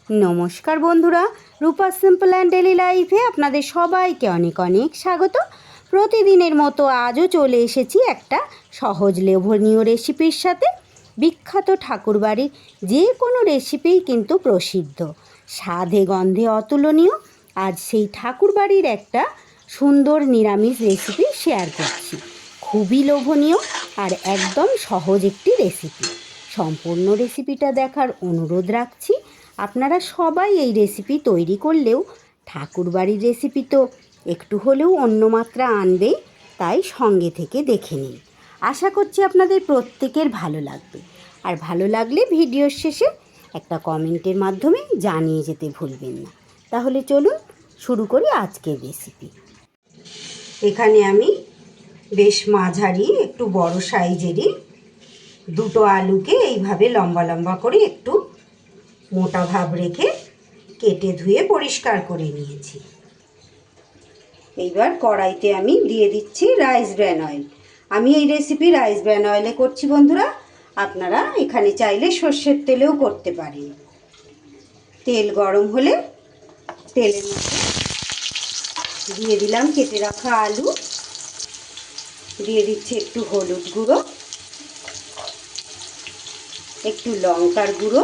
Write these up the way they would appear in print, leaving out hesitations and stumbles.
নমস্কার বন্ধুরা, রূপা simple and daily লাইফে আপনাদের সবাইকে অনেক অনেক স্বাগত। প্রতিদিনের মতো আজও চলে এসেছি একটা সহজ লোভনীয় রেসিপির সাথে। বিখ্যাত ঠাকুরবাড়ির যে কোনো রেসিপিই কিন্তু প্রসিদ্ধ, স্বাদে গন্ধে অতুলনীয়। আজ সেই ঠাকুরবাড়ির একটা সুন্দর নিরামিষ রেসিপি শেয়ার করছি। খুবই লোভনীয় আর একদম সহজ একটি রেসিপি। সম্পূর্ণ রেসিপিটা দেখার অনুরোধ রাখছি। আপনারা সবাই এই রেসিপি তৈরি করলেও ঠাকুরবাড়ির রেসিপি তো একটু হলেও অন্য মাত্রা আনবেই, তাই সঙ্গে থেকে দেখে নিন। আশা করছি আপনাদের প্রত্যেকের ভালো লাগবে, আর ভালো লাগলে ভিডিওর শেষে একটা কমেন্টের মাধ্যমে জানিয়ে যেতে ভুলবেন না। তাহলে চলুন শুরু করি আজকের রেসিপি। এখানে আমি বেশ মাঝারি একটু বড় সাইজেরই দুটো আলুকে এইভাবে লম্বা লম্বা করে একটু মোটা ভাব রেখে কেটে ধুয়ে পরিষ্কার করে নিয়েছি। এইবার কড়াইতে আমি দিয়ে দিচ্ছি রাইস ব্র্যান অয়েল। আমি এই রেসিপি রাইস ব্র্যান অয়েলে করছি বন্ধুরা, আপনারা এখানে চাইলে সর্ষের তেলেও করতে পারেন। তেল গরম হলে তেলের মধ্যে দিয়ে দিলাম কেটে রাখা আলু, দিয়ে দিচ্ছি একটু হলুদ গুঁড়ো, একটু লঙ্কার গুঁড়ো,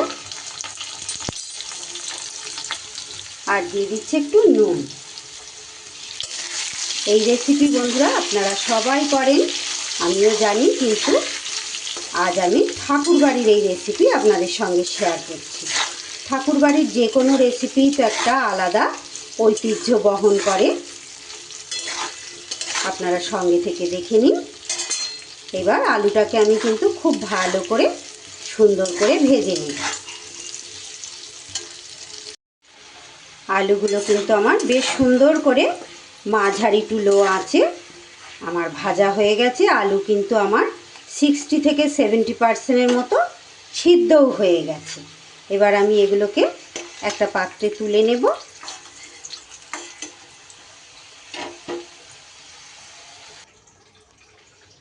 আর দিয়ে দিচ্ছে একটু নুন। এই রেসিপি বন্ধুরা আপনারা সবাই করেন, আমিও জানি, কিন্তু আজ আমি ঠাকুরবাড়ির এই রেসিপি আপনাদের সঙ্গে শেয়ার করছি। ঠাকুরবাড়ির যে কোনো রেসিপি তো একটা আলাদা ঐতিহ্য বহন করে, আপনারা সঙ্গে থেকে দেখে নিন। এবার আলুটাকে আমি কিন্তু খুব ভালো করে সুন্দর করে ভেজে নিই। আলুগুলো কিন্তু আমার বেশ সুন্দর করে মাঝারি টু লো আঁচে আমার ভাজা হয়ে গেছে। আলু কিন্তু আমার 60 থেকে 70% মতো সিদ্ধও হয়ে গেছে। এবার আমি এগুলোকে একটা পাত্রে তুলে নেব।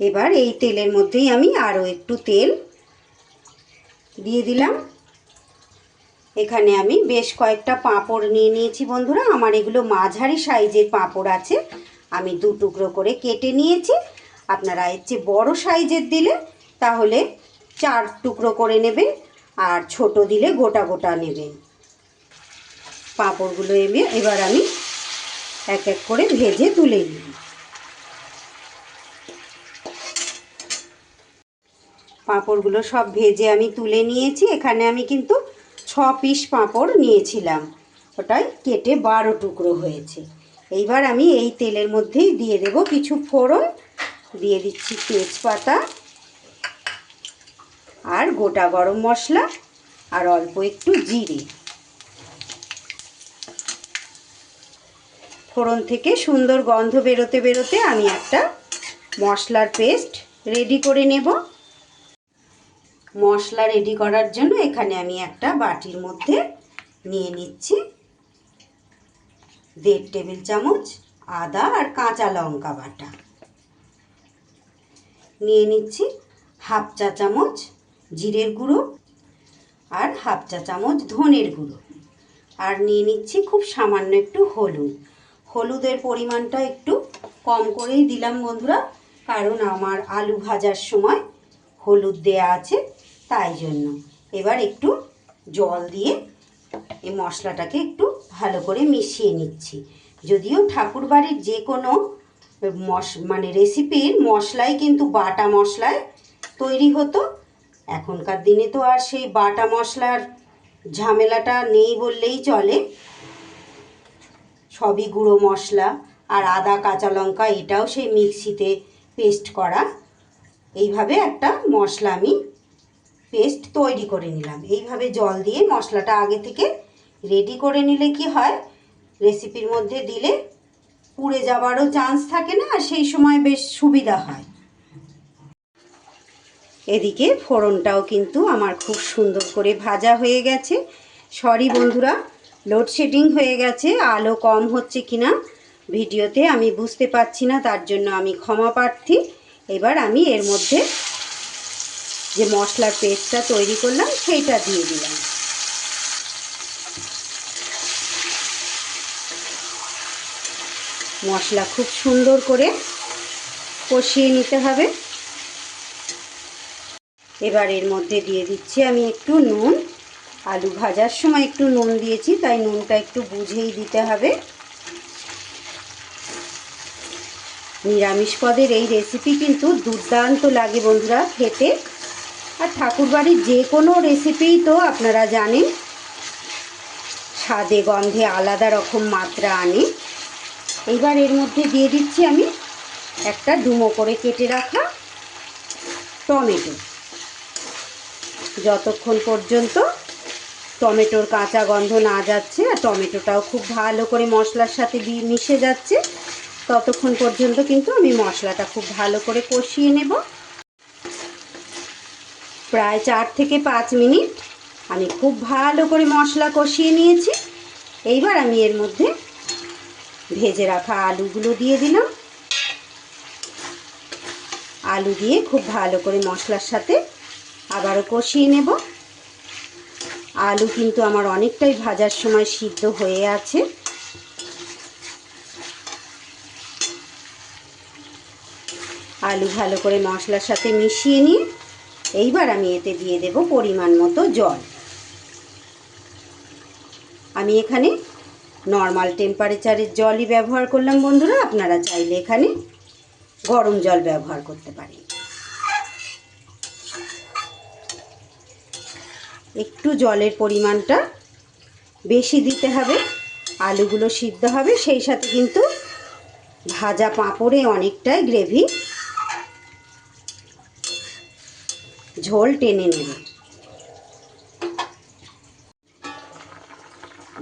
এবার এই তেলের মধ্যেই আমি আরও একটু তেল দিয়ে দিলাম। এখানে আমি বেশ কয়েকটা পাঁপড় নিয়ে নিয়েছি বন্ধুরা। আমার এগুলো মাঝারি সাইজের পাঁপড় আছে, আমি দু টুকরো করে কেটে নিয়েছি। আপনারা এর চেয়ে বড় সাইজের দিলে তাহলে 4 টুকরো করে নেবেন, আর ছোট দিলে গোটা গোটা নেবেন। পাঁপড়গুলো এবার আমি এক এক করে ভেজে তুলে নিই। পাঁপড়গুলো সব ভেজে আমি তুলে নিয়েছি। এখানে আমি কিন্তু 6 পিস পাঁপড় নিয়েছিলাম, ওটাই কেটে 12 টুকরো হয়েছে। এইবার আমি এই তেলের মধ্যেই দিয়ে দেব কিছু ফোড়ন। দিয়ে দিচ্ছি তেজপাতা আর গোটা গরম মশলা আর অল্প একটু জিরে। ফোড়ন থেকে সুন্দর গন্ধ বেরোতে বেরোতে আমি একটা মশলার পেস্ট রেডি করে নেব। মশলা রেডি করার জন্য এখানে আমি একটা বাটির মধ্যে নিয়ে নিচ্ছি 1.5 টেবিল চামচ আদা আর কাঁচা লঙ্কা বাটা, নিয়ে নিচ্ছি হাফ চা চামচ জিরের গুঁড়ো আর হাফ চা চামচ ধনের গুঁড়ো, আর নিয়ে নিচ্ছি খুব সামান্য একটু হলুদ। হলুদের পরিমাণটা একটু কম করেই দিলাম বন্ধুরা, কারণ আমার আলু ভাজার সময় হলুদ দেয়া আছে, তাই জন্য। এবার একটু জল দিয়ে এই মশলাটাকে একটু ভালো করে মিশিয়ে নিচ্ছি। যদিও ঠাকুরবাড়ির যে কোনো রেসিপির মশলাই কিন্তু বাটা মশলায় তৈরি হতো, এখনকার দিনে তো আর সেই বাটা মশলার ঝামেলাটা নেই বললেই চলে। সবই গুঁড়ো মশলা, আর আদা কাঁচা লঙ্কা এটাও সেই মিক্সিতে পেস্ট করা। এইভাবে একটা মশলা আমি পেস্ট তৈরি করে নিলাম। এইভাবে জল দিয়ে মশলাটা আগে থেকে রেডি করে নিলে কি হয়, রেসিপির মধ্যে দিলে পুড়ে যাওয়ারও চান্স থাকে না, আর সেই সময় বেশ সুবিধা হয়। এদিকে ফোড়নটাও কিন্তু আমার খুব সুন্দর করে ভাজা হয়ে গেছে। সরি বন্ধুরা, লোডশেডিং হয়ে গেছে, আলো কম হচ্ছে কিনা ভিডিওতে আমি বুঝতে পারছি না, তার জন্য আমি ক্ষমা প্রার্থী। এবার আমি এর মধ্যে যে মশলার পেস্টটা তৈরি করলাম সেইটা দিয়ে দিলাম। মশলা খুব সুন্দর করে কষিয়ে নিতে হবে। এবার এর মধ্যে দিয়ে দিচ্ছি আমি একটু নুন। আলু ভাজার সময় একটু নুন দিয়েছি, তাই নুনটা একটু বুঝেই দিতে হবে। নিরামিষ পদের এই রেসিপি কিন্তু দুর্দান্ত লাগে বন্ধুরা খেতে। আর ঠাকুরবাড়ির যে কোনো রেসিপিই তো আপনারা জানেন স্বাদে গন্ধে আলাদা রকম মাত্রা আনে। এইবার এর মধ্যে দিয়ে দিচ্ছি আমি একটা ডুমো করে কেটে রাখা টমেটো। যতক্ষণ পর্যন্ত টমেটোর কাঁচা গন্ধ না যাচ্ছে আর টমেটোটাও খুব ভালো করে মশলার সাথে মিশে যাচ্ছে, ততক্ষণ পর্যন্ত কিন্তু আমি মশলাটা খুব ভালো করে কষিয়ে নেব। প্রায় 4 থেকে 5 মিনিট আমি খুব ভালো করে মশলা কষিয়ে নিয়েছি। এইবার আমি এর মধ্যে ভেজে রাখা আলুগুলো দিয়ে দিলাম। আলু দিয়ে খুব ভালো করে মশলার সাথে আবারও কষিয়ে নেব। আলু কিন্তু আমার অনেকটাই ভাজার সময় সিদ্ধ হয়ে আছে। আলু ভালো করে মশলার সাথে মিশিয়ে নিয়ে এইবার আমি এতে দিয়ে দেব পরিমাণ মতো জল। আমি এখানে নর্মাল টেম্পারেচারের জলই ব্যবহার করলাম বন্ধুরা, আপনারা চাইলে এখানে গরম জল ব্যবহার করতে পারেন। একটু জলের পরিমাণটা বেশি দিতে হবে, আলুগুলো সিদ্ধ হবে, সেই সাথে কিন্তু ভাজা পাঁপড়ে অনেকটাই গ্রেভি ঝোল টেনে নেবে।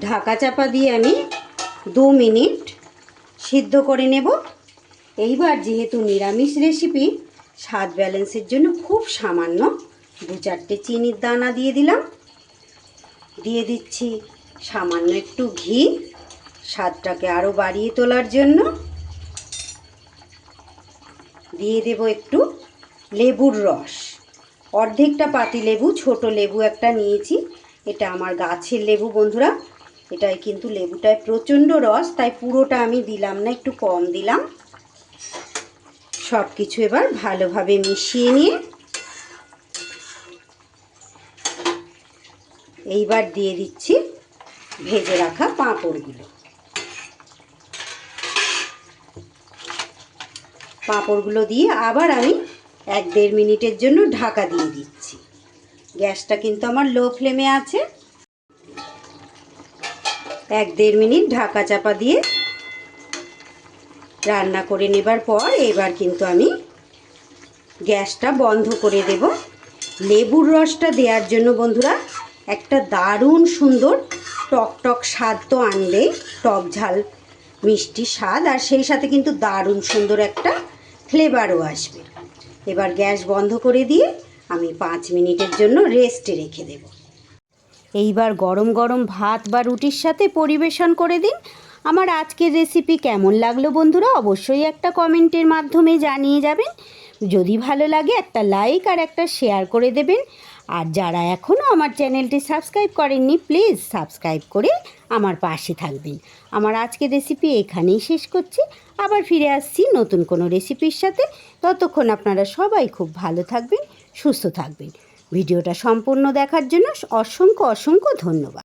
ঢাকা চাপা দিয়ে আমি 2 মিনিট সিদ্ধ করে নেব। এইবার যেহেতু নিরামিষ রেসিপি, স্বাদ ব্যালেন্সের জন্য খুব সামান্য 2-4টে চিনির দানা দিয়ে দিলাম। দিয়ে দিচ্ছি সামান্য একটু ঘি, স্বাদটাকে আরও বাড়িয়ে তোলার জন্য। দিয়ে দেব একটু লেবুর রস, অর্ধেকটা পাতি লেবু, ছোট লেবু একটা নিয়েছি। এটা আমার গাছের লেবু বন্ধুরা, এটাই কিন্তু লেবুটায় প্রচণ্ড রস, তাই পুরোটা আমি দিলাম না, একটু কম দিলাম। সব কিছু এবার ভালোভাবে মিশিয়ে নিয়ে এইবার দিয়ে দিচ্ছি ভেজে রাখা পাঁপড়গুলো। পাঁপড়গুলো দিয়ে আবার আমি 1-1.5 মিনিটের জন্য ঢাকা দিয়ে দিচ্ছি। গ্যাসটা কিন্তু আমার লো ফ্লেমে আছে। 1-1.5 মিনিট ঢাকা চাপা দিয়ে রান্না করে নেবার পর এবার কিন্তু আমি গ্যাসটা বন্ধ করে দেব। লেবুর রসটা দেওয়ার জন্য বন্ধুরা একটা দারুণ সুন্দর টকটক স্বাদ তো আনবে, টক ঝাল মিষ্টি স্বাদ, আর সেই সাথে কিন্তু দারুণ সুন্দর একটা ফ্লেভারও আসবে। এবার গ্যাস বন্ধ করে দিয়ে আমি 5 মিনিটের জন্য রেস্টে রেখে দেব। এইবার গরম গরম ভাত বা রুটির সাথে পরিবেশন করে দিন। আমার আজকের রেসিপি কেমন লাগলো বন্ধুরা অবশ্যই একটা কমেন্টের মাধ্যমে জানিয়ে যাবেন। যদি ভালো লাগে একটা লাইক আর একটা শেয়ার করে দেবেন। আর যারা এখনও আমার চ্যানেলটি সাবস্ক্রাইব করেননি প্লিজ সাবস্ক্রাইব করে আমার পাশে থাকবেন। আমার আজকের রেসিপি এখানেই শেষ করছি, আবার ফিরে আসছি নতুন কোনো রেসিপির সাথে। ততক্ষণ আপনারা সবাই খুব ভালো থাকবেন, সুস্থ থাকবেন। ভিডিওটা সম্পূর্ণ দেখার জন্য অসংখ্য অসংখ্য ধন্যবাদ।